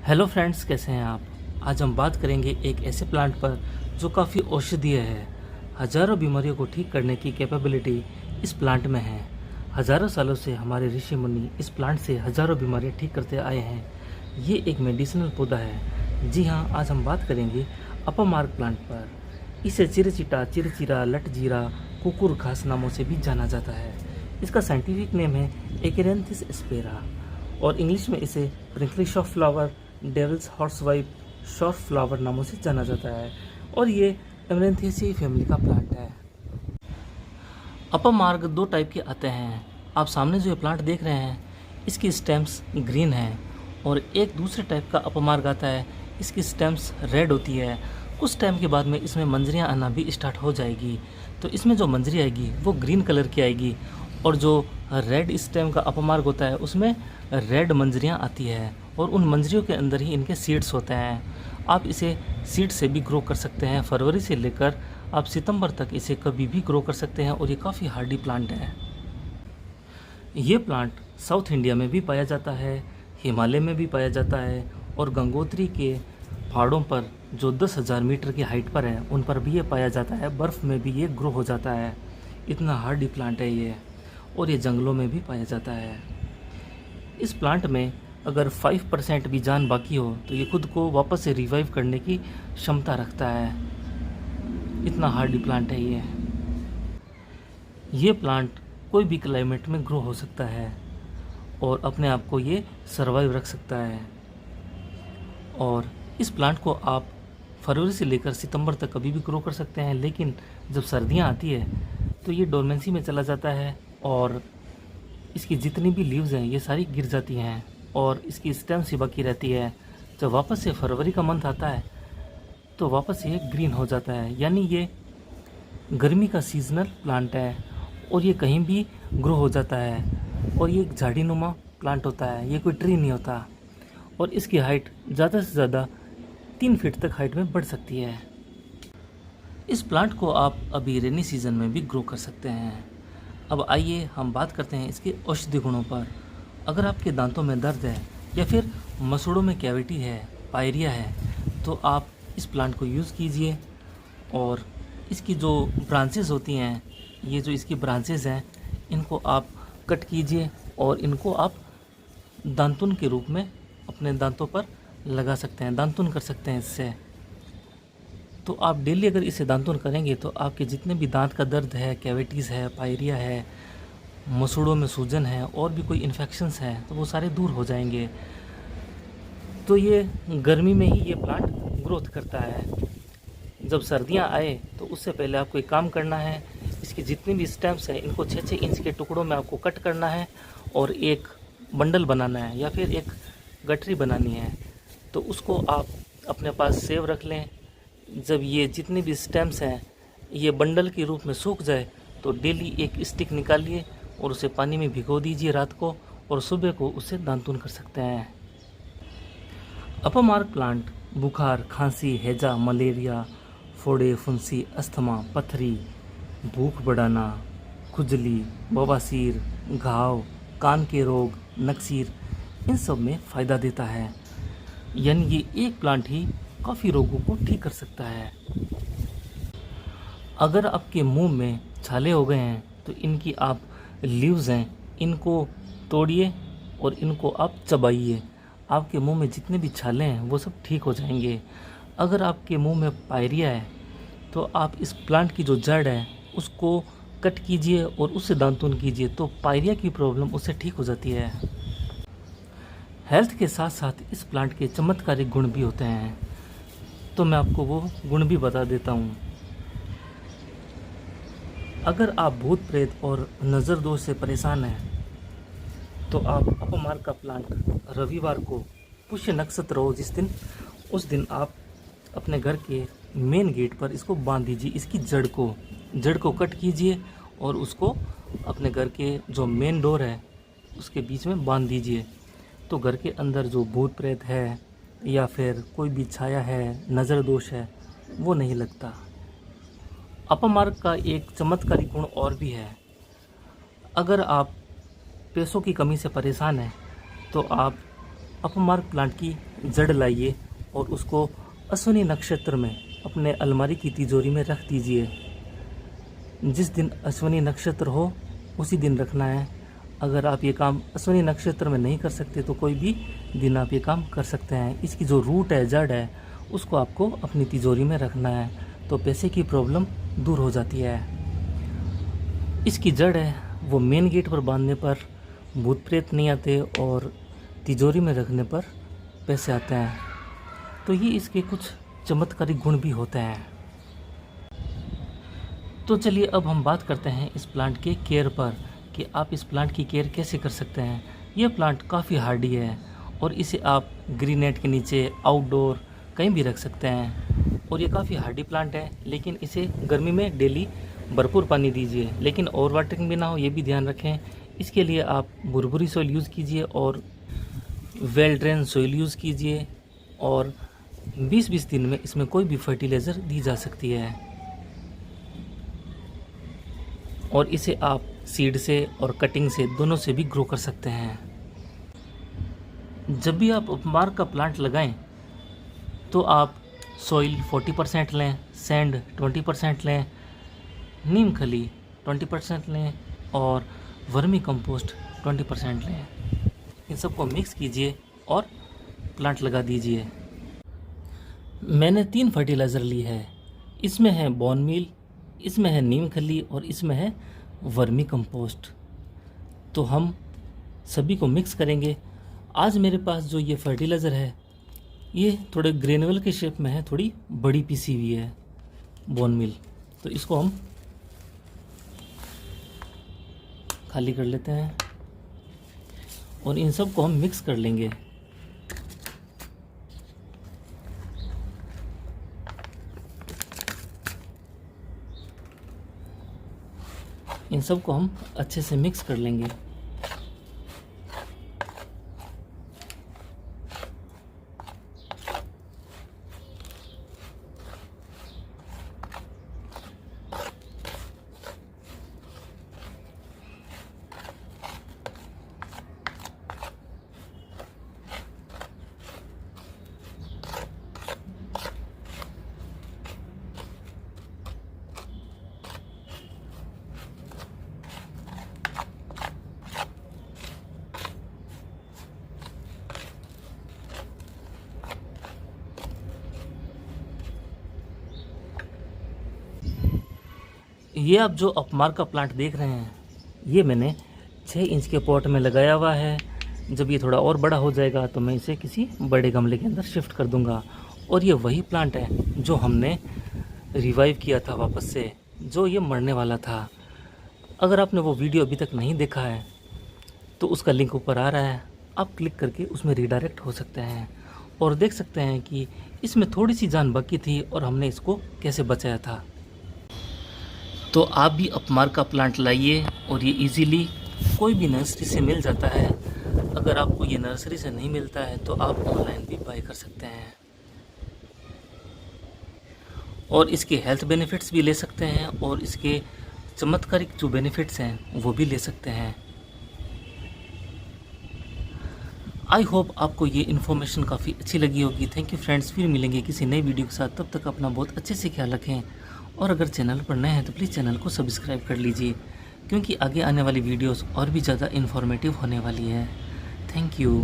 Hello friends, कैसे हैं आप। आज हम बात करेंगे एक ऐसे प्लांट पर जो काफ़ी औषधीय है। हजारों बीमारियों को ठीक करने की कैपेबिलिटी इस प्लांट में है। हजारों सालों से हमारे ऋषि मुनि इस प्लांट से हजारों बीमारियां ठीक करते आए हैं। ये एक मेडिसिनल पौधा है। जी हाँ, आज हम बात करेंगे अपमार्ग प्लांट पर। इसे चिरचिटा, चिरचिरा, लटजीरा, कुकुर घास नामों से भी जाना जाता है। इसका साइंटिफिक नेम है एकेरेंथिस स्पेरा और इंग्लिश में इसे prickly shop flower, devil's horse wife, short flower नामों से जाना जाता है और ये एमरेंथेसी फैमिली का प्लांट है। अपमार्ग दो टाइप के आते हैं। आप सामने जो ये प्लांट देख रहे हैं, इसकी स्टेम्स ग्रीन है और एक दूसरे टाइप का अपमार्ग आता है, इसकी स्टेम्स रेड होती है। कुछ टाइम के बाद में इसमें मंजरियाँ आना भी स्टार्ट हो जाएगी। तो इसमें जो मंजरी आएगी वो ग्रीन कलर की आएगी और जो रेड स्टेम का अपमार्ग होता है उसमें रेड मंजरियाँ आती है और उन मंजरियों के अंदर ही इनके सीड्स होते हैं। आप इसे सीड से भी ग्रो कर सकते हैं। फरवरी से लेकर आप सितंबर तक इसे कभी भी ग्रो कर सकते हैं और ये काफ़ी हार्डी प्लांट है। ये प्लांट साउथ इंडिया में भी पाया जाता है, हिमालय में भी पाया जाता है और गंगोत्री के पहाड़ों पर जो 10,000 मीटर की हाइट पर है उन पर भी ये पाया जाता है। बर्फ़ में भी ये ग्रो हो जाता है। इतना हार्डी प्लांट है ये और ये जंगलों में भी पाया जाता है। इस प्लांट में अगर 5% भी जान बाकी हो तो ये खुद को वापस से रिवाइव करने की क्षमता रखता है। इतना हार्डी प्लांट है ये प्लांट कोई भी क्लाइमेट में ग्रो हो सकता है और अपने आप को ये सरवाइव रख सकता है। और इस प्लांट को आप फरवरी से लेकर सितंबर तक कभी भी ग्रो कर सकते हैं, लेकिन जब सर्दियां आती है तो ये डोरमेंसी में चला जाता है और इसकी जितनी भी लीव्स हैं ये सारी गिर जाती हैं और इसकी स्टेम सी बाकी रहती है। जब वापस से फरवरी का मंथ आता है तो वापस ये ग्रीन हो जाता है। यानी ये गर्मी का सीजनल प्लांट है और ये कहीं भी ग्रो हो जाता है और ये एक झाड़ीनुमा प्लांट होता है, ये कोई ट्री नहीं होता और इसकी हाइट ज़्यादा से ज़्यादा 3 फीट तक हाइट में बढ़ सकती है। इस प्लांट को आप अभी रेनी सीजन में भी ग्रो कर सकते हैं। अब आइए हम बात करते हैं इसके औषधि गुणों पर। अगर आपके दांतों में दर्द है या फिर मसूड़ों में कैविटी है, पायरिया है, तो आप इस प्लांट को यूज़ कीजिए। और इसकी जो ब्रांचेस होती हैं, ये जो इसकी ब्रांचेस हैं, इनको आप कट कीजिए और इनको आप दांतुन के रूप में अपने दांतों पर लगा सकते हैं, दांतुन कर सकते हैं इससे। तो आप डेली अगर इसे दांतुन करेंगे तो आपके जितने भी दांत का दर्द है, कैविटीज़ है, पायरिया है, मसूड़ों में सूजन है और भी कोई इन्फेक्शंस हैं तो वो सारे दूर हो जाएंगे। तो ये गर्मी में ही ये प्लांट ग्रोथ करता है। जब सर्दियां आए तो उससे पहले आपको एक काम करना है, इसकी जितनी भी स्टेम्स हैं इनको 6-6 इंच के टुकड़ों में आपको कट करना है और एक बंडल बनाना है या फिर एक गठरी बनानी है। तो उसको आप अपने पास सेव रख लें। जब ये जितनी भी स्टेम्स हैं ये बंडल के रूप में सूख जाए तो डेली एक स्टिक निकालिए और उसे पानी में भिगो दीजिए रात को और सुबह को उससे दांतुन कर सकते हैं। अपमार्ग प्लांट बुखार, खांसी, हैजा, मलेरिया, फोड़े, फुंसी, अस्थमा, पथरी, भूख बढ़ाना, खुजली, बवासीर, घाव, कान के रोग, नक्सीर, इन सब में फ़ायदा देता है। यानी ये एक प्लांट ही काफ़ी रोगों को ठीक कर सकता है। अगर आपके मुंह में छाले हो गए हैं तो इनकी आप लीव्स हैं इनको तोड़िए और इनको आप चबाइए। आपके मुंह में जितने भी छाले हैं वो सब ठीक हो जाएंगे। अगर आपके मुंह में पायरिया है तो आप इस प्लांट की जो जड़ है उसको कट कीजिए और उससे दांतुन कीजिए तो पायरिया की प्रॉब्लम उससे ठीक हो जाती है। हेल्थ के साथ साथ इस प्लांट के चमत्कारिक गुण भी होते हैं, तो मैं आपको वो गुण भी बता देता हूँ। अगर आप भूत प्रेत और नज़र दोष से परेशान हैं तो आप अपमार्ग का प्लांट रविवार को पुष्य नक्षत्र हो जिस दिन, उस दिन आप अपने घर के मेन गेट पर इसको बांध दीजिए। इसकी जड़ को कट कीजिए और उसको अपने घर के जो मेन डोर है उसके बीच में बांध दीजिए। तो घर के अंदर जो भूत प्रेत है या फिर कोई भी छाया है, नज़र दोष है, वो नहीं लगता। अपमार्ग का एक चमत्कारी गुण और भी है। अगर आप पैसों की कमी से परेशान हैं तो आप अपमार्क प्लांट की जड़ लाइए और उसको अश्विनी नक्षत्र में अपने अलमारी की तिजोरी में रख दीजिए। जिस दिन अश्विनी नक्षत्र हो उसी दिन रखना है। अगर आप ये काम अश्विनी नक्षत्र में नहीं कर सकते तो कोई भी दिन आप ये काम कर सकते हैं। इसकी जो रूट है, जड़ है, उसको आपको अपनी तिजोरी में रखना है, तो पैसे की प्रॉब्लम दूर हो जाती है। इसकी जड़ है वो मेन गेट पर बांधने पर भूत प्रेत नहीं आते और तिजोरी में रखने पर पैसे आते हैं। तो ये इसके कुछ चमत्कारी गुण भी होते हैं। तो चलिए अब हम बात करते हैं इस प्लांट के केयर पर कि आप इस प्लांट की केयर कैसे कर सकते हैं। यह प्लांट काफ़ी हार्डी है और इसे आप ग्रीन नेट के नीचे, आउटडोर कहीं भी रख सकते हैं। और ये काफ़ी हार्डी प्लांट है, लेकिन इसे गर्मी में डेली भरपूर पानी दीजिए, लेकिन ओवर वाटरिंग भी ना हो, ये भी ध्यान रखें। इसके लिए आप भुरभुरी सॉइल यूज़ कीजिए और वेल ड्रेन सॉइल यूज़ कीजिए और 20-20 दिन में इसमें कोई भी फर्टिलाइज़र दी जा सकती है। और इसे आप सीड से और कटिंग से दोनों से भी ग्रो कर सकते हैं। जब भी आप अपमार्क का प्लांट लगाएं तो आप सॉइल 40% लें, सैंड 20% लें, नीम खली 20% लें और वर्मी कंपोस्ट 20% लें। इन सबको मिक्स कीजिए और प्लांट लगा दीजिए। मैंने 3 फर्टिलाइज़र ली है। इसमें है बोन मील, इसमें है नीम खली और इसमें है वर्मी कंपोस्ट। तो हम सभी को मिक्स करेंगे। आज मेरे पास जो ये फर्टिलाइज़र है ये थोड़े ग्रेनुअल के शेप में है, थोड़ी बड़ी पीसी हुई है बोन मील। तो इसको हम खाली कर लेते हैं और इन सब को हम मिक्स कर लेंगे। इन सब को हम अच्छे से मिक्स कर लेंगे। ये आप जो अपमार्क का प्लांट देख रहे हैं ये मैंने 6 इंच के पॉट में लगाया हुआ है। जब ये थोड़ा और बड़ा हो जाएगा तो मैं इसे किसी बड़े गमले के अंदर शिफ्ट कर दूंगा। और ये वही प्लांट है जो हमने रिवाइव किया था वापस से, जो ये मरने वाला था। अगर आपने वो वीडियो अभी तक नहीं देखा है तो उसका लिंक ऊपर आ रहा है, आप क्लिक करके उसमें रीडायरेक्ट हो सकते हैं और देख सकते हैं कि इसमें थोड़ी सी जान बाकी थी और हमने इसको कैसे बचाया था। तो आप भी अपमार्क का प्लांट लाइए और ये इजीली कोई भी नर्सरी से मिल जाता है। अगर आपको ये नर्सरी से नहीं मिलता है तो आप ऑनलाइन भी बाय कर सकते हैं और इसके हेल्थ बेनिफिट्स भी ले सकते हैं और इसके चमत्कारिक जो बेनिफिट्स हैं वो भी ले सकते हैं। आई होप आपको ये इन्फॉर्मेशन काफ़ी अच्छी लगी होगी। थैंक यू फ्रेंड्स, फिर मिलेंगे किसी नई वीडियो के साथ। तब तक अपना बहुत अच्छे से ख्याल रखें और अगर चैनल पर नए हैं तो प्लीज़ चैनल को सब्सक्राइब कर लीजिए, क्योंकि आगे आने वाली वीडियोस और भी ज़्यादा इन्फॉर्मेटिव होने वाली है। Thank you.